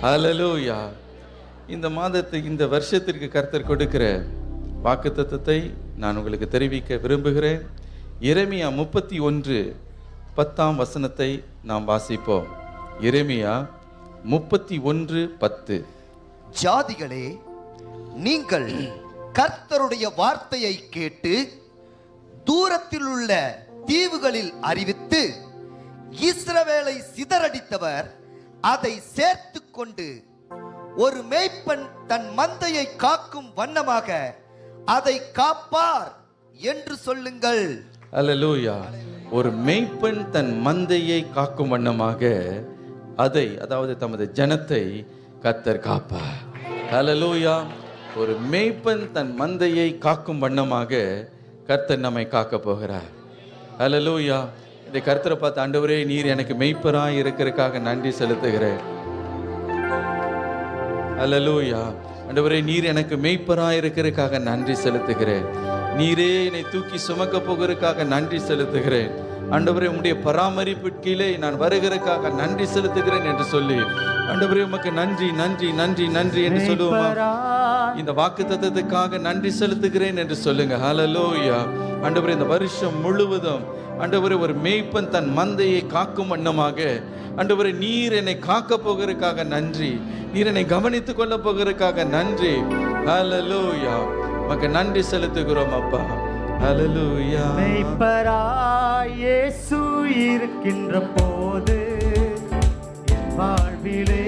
ஹல்லேலூயா. இந்த இந்த வருஷத்திற்கு கர்த்தர் கொடுக்கிற வாக்குத்தத்தத்தை நான் உங்களுக்கு தெரிவிக்க விரும்புகிறேன். எரேமியா 31:10 நாம் வாசிப்போம். எரேமியா 31:10. ஜாதிகளே, நீங்கள் கர்த்தருடைய வார்த்தையை கேட்டு தூரத்தில் உள்ள தீவுகளில் அறிவித்து, இஸ்ரவேலை சிதறடித்தவர் அதை சேர்த்து கொண்டு ஒரு மேய்ப்பன் தன் மந்தையை காக்கும் வண்ணமாக அதை காப்பார் என்று சொல்லுங்கள். அல்லேலூயா. ஒரு மேய்ப்பன் தன் மந்தையை காக்கும் வண்ணமாக அதை, அதாவது தமது ஜனத்தை கர்த்தர் காப்பார். அல்லேலூயா. ஒரு மேய்ப்பன் தன் மந்தையை காக்கும் வண்ணமாக கர்த்தர் நம்மை காக்க போகிறார். அல்லேலூயா. இந்த கர்த்தரை பார்த்து, ஆண்டவரே நீர் எனக்கு மேய்ப்பராய் இருக்கிறதுக்காக நன்றி செலுத்துகிறேன். அல்லேலூயா. ஆண்டவரே நீர் எனக்கு மேய்ப்பராய் இருக்கிறதுக்காக நன்றி செலுத்துகிறேன். நீரே என்னை தூக்கி சுமக்க போகிறதுக்காக நன்றி செலுத்துகிறேன். ஆண்டவரே உம்முடைய பராமரிப்பு கீழே நான் வருகிறதுக்காக நன்றி செலுத்துகிறேன் என்று சொல்லி, ஆண்டவரே உமக்கு நன்றி நன்றி நன்றி நன்றி என்று சொல்லுவோமா? இந்த வாக்குத்தத்தத்துக்காக நன்றி செலுத்துகிறேன் என்று சொல்லுங்க. ஹல்லேலூயா. ஆண்டவரே இந்த வருஷம் முழுவதும் ஆண்டவரே ஒரு மேய்ப்பன் தன் மந்தையை காக்கும் வண்ணமாக, ஆண்டவரே நீர் என்னை காக்க போகிறதுக்காக நன்றி, நீர் என்னை கவனித்துக் கொள்ள போகிறதுக்காக நன்றி. ஹல்லேலூயா. உமக்கு நன்றி செலுத்துகிறோம் அப்பா. ஹல்லேலூயா. மேய்ப்பராய் இயேசு இருக்கின்ற போது என் வாழ்விலே